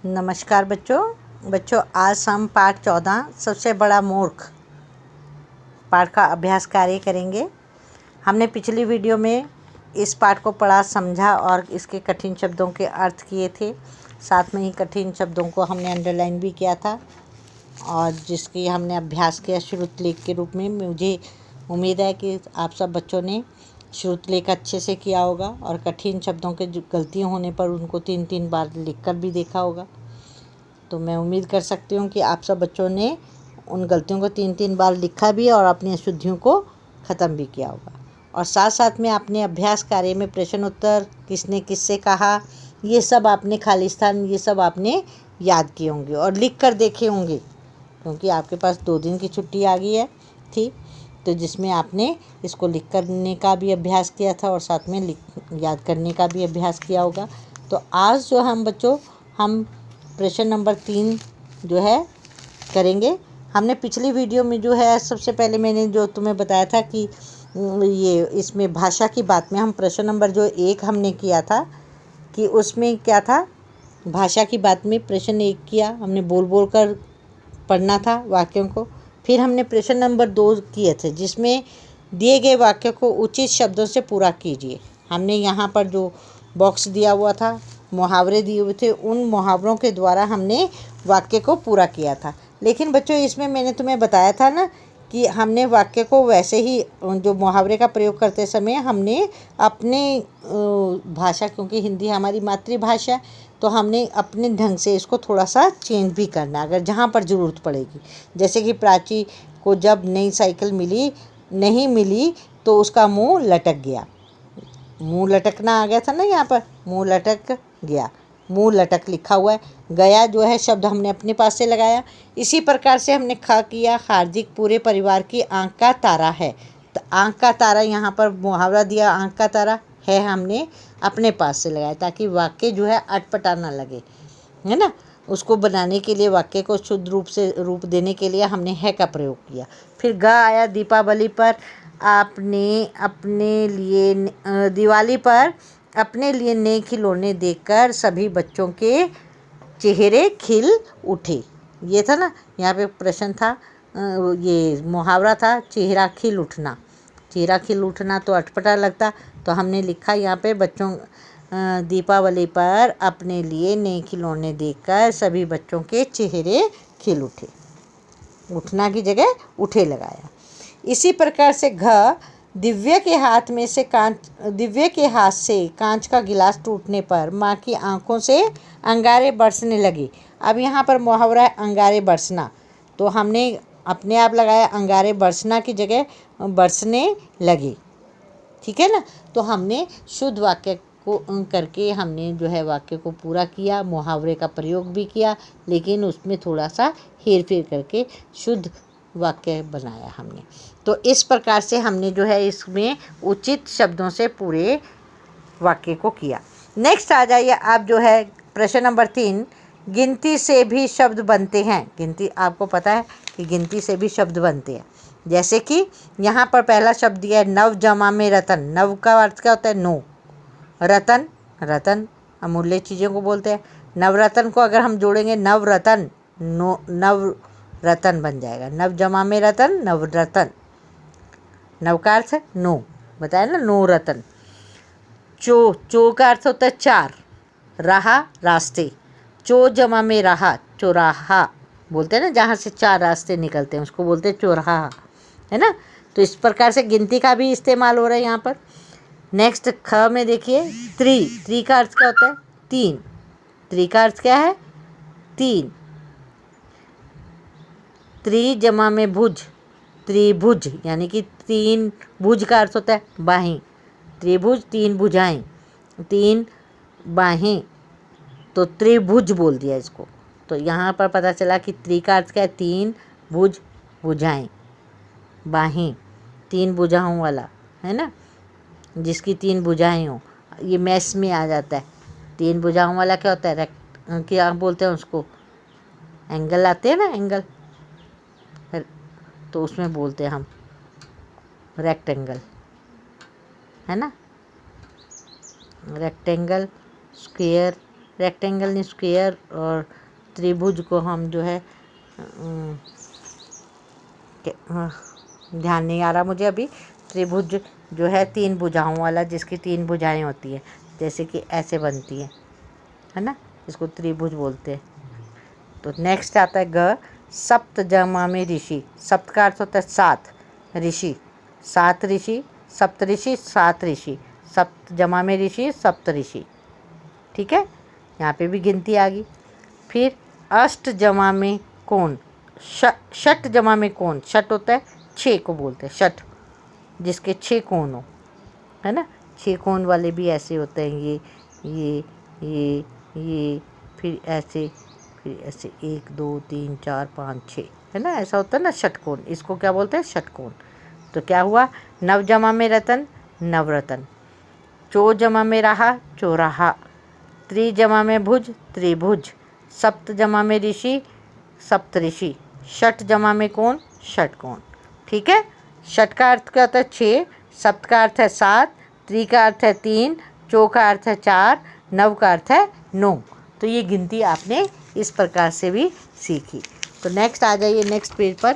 नमस्कार बच्चों आज हम पाठ 14 सबसे बड़ा मूर्ख पाठ का अभ्यास कार्य करेंगे। हमने पिछली वीडियो में इस पाठ को पढ़ा, समझा और इसके कठिन शब्दों के अर्थ किए थे। साथ में ही कठिन शब्दों को हमने अंडरलाइन भी किया था और जिसकी हमने अभ्यास किया श्रुतलेख के रूप में। मुझे उम्मीद है कि आप सब बच्चों ने श्रुतलेख अच्छे से किया होगा और कठिन शब्दों के जो गलतियाँ होने पर उनको 3-3 बार लिखकर भी देखा होगा। तो मैं उम्मीद कर सकती हूँ कि आप सब बच्चों ने उन गलतियों को 3-3 बार लिखा भी और अपनी अशुद्धियों को ख़त्म भी किया होगा। और साथ साथ में आपने अभ्यास कार्य में प्रश्न उत्तर, किसने किससे कहा, ये सब आपने खालिस्तान, ये सब आपने याद किए होंगे और लिख कर देखे होंगे, क्योंकि आपके पास 2 दिन की छुट्टी आ गई थी, तो जिसमें आपने इसको लिख करने का भी अभ्यास किया था और साथ में याद करने का भी अभ्यास किया होगा। तो आज जो हम बच्चों हम प्रश्न नंबर 3 जो है करेंगे। हमने पिछली वीडियो में जो है सबसे पहले मैंने जो तुम्हें बताया था कि ये इसमें भाषा की बात में हम प्रश्न नंबर जो 1 हमने किया था कि उसमें क्या था, भाषा की बात में प्रश्न 1 किया हमने, बोल बोल कर पढ़ना था वाक्यों को। फिर हमने प्रश्न नंबर 2 किए थे जिसमें दिए गए वाक्य को उचित शब्दों से पूरा कीजिए। हमने यहाँ पर जो बॉक्स दिया हुआ था, मुहावरे दिए हुए थे, उन मुहावरों के द्वारा हमने वाक्य को पूरा किया था। लेकिन बच्चों इसमें मैंने तुम्हें बताया था ना कि हमने वाक्य को वैसे ही जो मुहावरे का प्रयोग करते समय हमने अपने भाषा, क्योंकि हिंदी हमारी मातृभाषा, तो हमने अपने ढंग से इसको थोड़ा सा चेंज भी करना अगर जहाँ पर ज़रूरत पड़ेगी। जैसे कि प्राची को जब नई साइकिल नहीं मिली तो उसका मुंह लटक गया। मुंह लटकना आ गया था ना, यहाँ पर मुंह लटक गया, मुंह लटक लिखा हुआ है। गया जो है शब्द हमने अपने पास से लगाया। इसी प्रकार से हमने खा किया, हार्दिक पूरे परिवार की आंख का तारा है। तो आंख का तारा यहाँ पर मुहावरा दिया, आंख का तारा है, हमने अपने पास से लगाया ताकि वाक्य जो है अटपटा ना लगे, है ना। उसको बनाने के लिए, वाक्य को शुद्ध रूप देने के लिए हमने है का प्रयोग किया। फिर ग आया, दीपावली पर आपने अपने लिए दिवाली पर अपने लिए नए खिलौने देखकर सभी बच्चों के चेहरे खिल उठे। ये था ना, यहाँ पे प्रश्न था, ये मुहावरा था चेहरा खिल उठना। चेहरा खिल उठना तो अटपटा लगता, तो हमने लिखा यहाँ पे बच्चों दीपावली पर अपने लिए नए खिलौने देखकर सभी बच्चों के चेहरे खिल उठे। उठना की जगह उठे लगाया। इसी प्रकार से घ दिव्य के हाथ से कांच का गिलास टूटने पर माँ की आंखों से अंगारे बरसने लगी। अब यहाँ पर मुहावरा है अंगारे बरसना, तो हमने अपने आप लगाया अंगारे बरसना की जगह बरसने लगी। ठीक है ना। तो हमने शुद्ध वाक्य को करके हमने जो है वाक्य को पूरा किया, मुहावरे का प्रयोग भी किया, लेकिन उसमें थोड़ा सा हेर फेर करके शुद्ध वाक्य बनाया हमने। तो इस प्रकार से हमने जो है इसमें उचित शब्दों से पूरे वाक्य को किया। नेक्स्ट आ जाइए आप जो है प्रश्न नंबर 3, गिनती से भी शब्द बनते हैं। गिनती आपको पता है कि गिनती से भी शब्द बनते हैं। जैसे कि यहाँ पर पहला शब्द दिया है नव जमा में रतन। नव का अर्थ क्या होता है? 9। रतन, रतन अमूल्य चीज़ों को बोलते हैं। नवरत्न को अगर हम जोड़ेंगे नवरत्न, नव रतन बन जाएगा। नव जमा में रतन, नवरत्न। नव का अर्थ है 9, बताया ना, 9 रतन। चो का अर्थ होता है 4। राह, रास्ते। चो जमा में राह, चौराहा बोलते हैं ना, जहाँ से 4 रास्ते निकलते हैं उसको बोलते हैं चौराहा, है ना। तो इस प्रकार से गिनती का भी इस्तेमाल हो रहा है यहाँ पर। नेक्स्ट ख में देखिए त्रि का अर्थ क्या होता है? 3। त्रि का अर्थ क्या है? 3। त्रि जमा में भुज, त्रिभुज, यानी कि 3 भुज का अर्थ होता है बाहें। त्रिभुज 3 भुजाएं, 3 बाहें, तो त्रिभुज बोल दिया इसको। तो यहाँ पर पता चला कि त्रि का अर्थ क्या है? 3 भुज, भुजाएं, बाहें, 3 भुजाओं वाला, है ना, जिसकी 3 भुजाएं हो। ये मैथ्स में आ जाता है। 3 भुजाओं वाला क्या होता है? क्या बोलते हैं उसको? एंगल आते हैं ना, एंगल, तो उसमें बोलते हैं हम रेक्टेंगल, है ना। रेक्टेंगल, स्क्वायर, रेक्टेंगल, स्क्वायर और त्रिभुज को हम जो है ध्यान नहीं आ रहा मुझे अभी। त्रिभुज जो है 3 भुजाओं वाला, जिसकी 3 भुजाएं होती है, जैसे कि ऐसे बनती है ना, इसको त्रिभुज बोलते हैं। तो नेक्स्ट आता है ग, सप्त जमा में ऋषि। सप्त का अर्थ होता है 7, ऋषि 7 ऋषि, सप्त ऋषि 7 ऋषि, सप्त जमा में ऋषि सप्त ऋषि। ठीक है, यहाँ पे भी गिनती आ गई। फिर अष्ट जमा में कौन, षट जमा में कौन। षट होता है 6 को बोलते हैं षट, जिसके 6 कोण हो, है ना। 6 कोण वाले भी ऐसे होते हैं, ये फिर ऐसे 1 2 3 4 5 6, है ना, ऐसा होता है ना षटकोण। इसको क्या बोलते हैं, षटकोण। तो क्या हुआ, नव जमा में रतन, नवरतन। चो जमा में रहा, चौराहा। त्रि जमा में भुज, त्रिभुज। सप्त जमा में ऋषि, सप्तऋषि। षट जमा में कौन, षटकोण। ठीक है, षट का अर्थ क्या होता है 6, सप्त का अर्थ है 7, त्रि का अर्थ है 3, चौ का अर्थ है 4, नव का अर्थ है 9। तो ये गिनती आपने इस प्रकार से भी सीखी। तो नेक्स्ट आ जाइए नेक्स्ट पेज पर,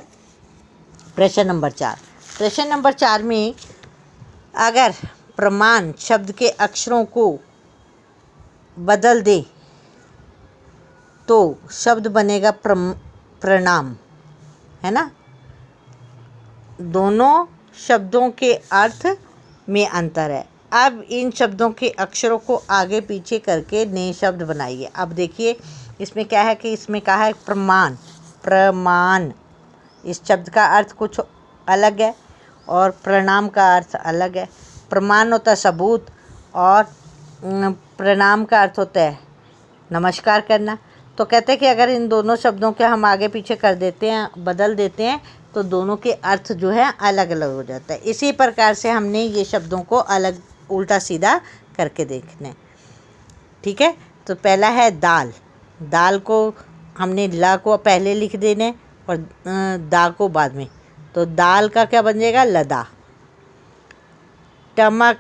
प्रश्न नंबर 4। प्रश्न नंबर 4 में अगर प्रमाण शब्द के अक्षरों को बदल दे तो शब्द बनेगा प्रणाम, है ना। दोनों शब्दों के अर्थ में अंतर है। अब इन शब्दों के अक्षरों को आगे पीछे करके नए शब्द बनाइए। अब देखिए इसमें क्या है कि इसमें कहा है प्रमाण। प्रमाण, इस शब्द का अर्थ कुछ अलग है और प्रणाम का अर्थ अलग है। प्रमाण होता है सबूत और प्रणाम का अर्थ होता है नमस्कार करना। तो कहते हैं कि अगर इन दोनों शब्दों के हम आगे पीछे कर देते हैं, बदल देते हैं, तो दोनों के अर्थ जो है अलग अलग हो जाता है। इसी प्रकार से हमने ये शब्दों को अलग उल्टा सीधा करके देखना है। ठीक है, तो पहला है दाल। दाल को हमने ला को पहले लिख देना है और दा को बाद में। तो दाल का क्या बन जाएगा, लदा। टमक,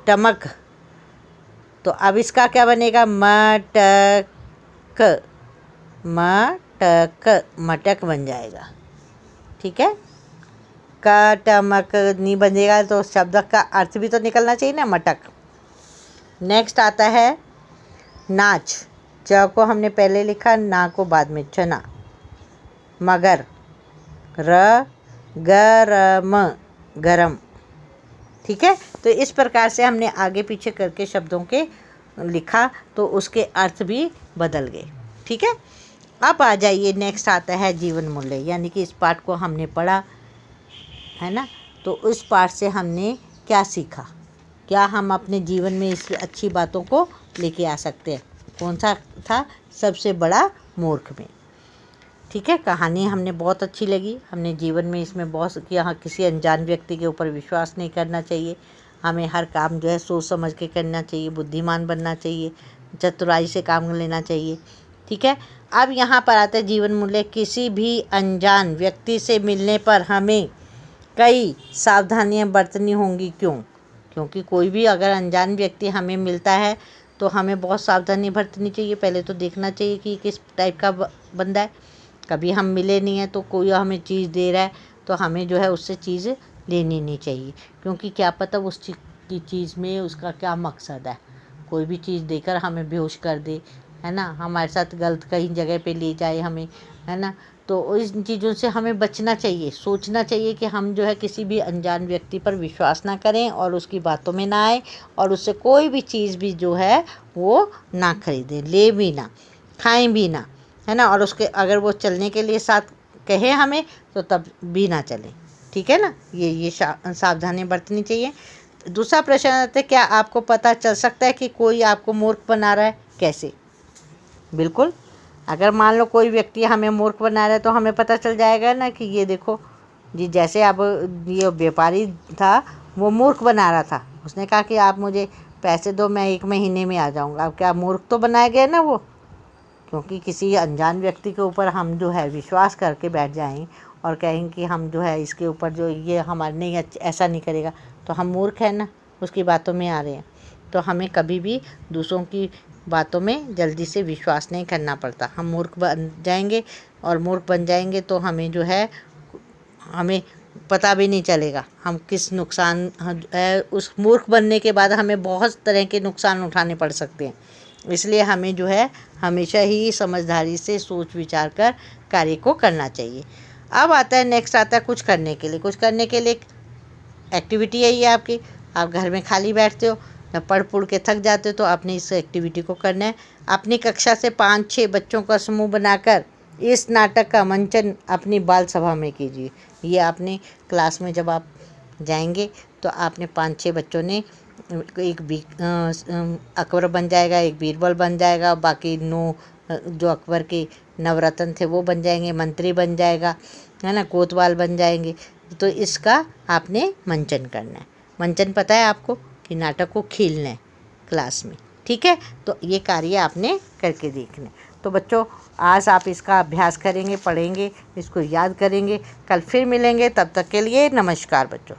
टमक। तो अब इसका क्या बनेगा, मटक। मटक, मटक बन जाएगा। ठीक है, कटमक नहीं बनेगा तो शब्द का अर्थ भी तो निकलना चाहिए ना, मटक। नेक्स्ट आता है नाच। च को हमने पहले लिखा, ना को बाद में, चना। मगर, र गरम, गरम। ठीक है, तो इस प्रकार से हमने आगे पीछे करके शब्दों के लिखा तो उसके अर्थ भी बदल गए। ठीक है, अब आ जाइए नेक्स्ट आता है जीवन मूल्य, यानी कि इस पाठ को हमने पढ़ा है ना। तो उस पाठ से हमने क्या सीखा, क्या हम अपने जीवन में इस अच्छी बातों को लेके आ सकते हैं। कौन सा था, सबसे बड़ा मूर्ख में। ठीक है, कहानी हमने बहुत अच्छी लगी। हमने जीवन में इसमें बहुत कि यहाँ किसी अनजान व्यक्ति के ऊपर विश्वास नहीं करना चाहिए। हमें हर काम जो है सोच समझ के करना चाहिए, बुद्धिमान बनना चाहिए, चतुराई से काम लेना चाहिए। ठीक है, अब यहाँ पर आता है जीवन मूल्य। किसी भी अनजान व्यक्ति से मिलने पर हमें कई सावधानियाँ बरतनी होंगी। क्यों? क्योंकि कोई भी अगर अनजान व्यक्ति हमें मिलता है तो हमें बहुत सावधानी बरतनी चाहिए। पहले तो देखना चाहिए कि किस टाइप का बंदा है। कभी हम मिले नहीं हैं तो कोई हमें चीज़ दे रहा है तो हमें जो है उससे चीज़ लेनी नहीं चाहिए, क्योंकि क्या पता उस चीज़ में उसका क्या मकसद है। कोई भी चीज़ देकर हमें बेहोश कर दे, है ना, हमारे साथ गलत कहीं जगह पे ले जाए हमें, है ना। तो इन चीज़ों से हमें बचना चाहिए। सोचना चाहिए कि हम जो है किसी भी अनजान व्यक्ति पर विश्वास ना करें और उसकी बातों में ना आए और उससे कोई भी चीज़ भी जो है वो ना खरीदें, ले भी ना, खाएं भी ना, है ना। और उसके अगर वो चलने के लिए साथ कहे हमें तो तब भी ना चलें। ठीक है ना, ये सावधानी बरतनी चाहिए। दूसरा प्रश्न आता है, क्या आपको पता चल सकता है कि कोई आपको मूर्ख बना रहा है? कैसे? बिल्कुल, अगर मान लो कोई व्यक्ति हमें मूर्ख बना रहा है तो हमें पता चल जाएगा ना कि ये देखो जी, जैसे अब ये व्यापारी था वो मूर्ख बना रहा था। उसने कहा कि आप मुझे पैसे दो, मैं 1 महीने में आ जाऊँगा। अब क्या मूर्ख तो बनाया गया ना वो, क्योंकि किसी अनजान व्यक्ति के ऊपर हम जो है विश्वास करके बैठ जाएं और कहें कि हम जो है इसके ऊपर जो ये हमारे नहीं ऐसा नहीं करेगा, तो हम मूर्ख हैं ना, उसकी बातों में आ रहे हैं। तो हमें कभी भी दूसरों की बातों में जल्दी से विश्वास नहीं करना पड़ता। हम मूर्ख बन जाएंगे, और मूर्ख बन जाएंगे तो हमें जो है हमें पता भी नहीं चलेगा हम किस नुकसान है। उस मूर्ख बनने के बाद हमें बहुत तरह के नुकसान उठाने पड़ सकते हैं। इसलिए हमें जो है हमेशा ही समझदारी से सोच विचार कर कार्य को करना चाहिए। अब आता है नेक्स्ट आता है कुछ करने के लिए। कुछ करने के लिए एक्टिविटी है ये आपकी। आप घर में खाली बैठते हो या पढ़ के थक जाते हो तो आपने इस एक्टिविटी को करना है। अपनी कक्षा से 5-6 बच्चों का समूह बनाकर इस नाटक का मंचन अपनी बाल सभा में कीजिए। ये आपने क्लास में जब आप जाएंगे तो आपने 5-6 बच्चों ने एक अकबर बन जाएगा, एक बीरबल बन जाएगा, बाकी 9 जो अकबर के नवरत्न थे वो बन जाएंगे, मंत्री बन जाएगा, है ना, कोतवाल बन जाएंगे। तो इसका आपने मंचन करना है। मंचन पता है आपको कि नाटक को खेलना है क्लास में, ठीक है। तो ये कार्य आपने करके देखना है। तो बच्चों आज आप इसका अभ्यास करेंगे, पढ़ेंगे, इसको याद करेंगे। कल फिर मिलेंगे, तब तक के लिए नमस्कार बच्चों।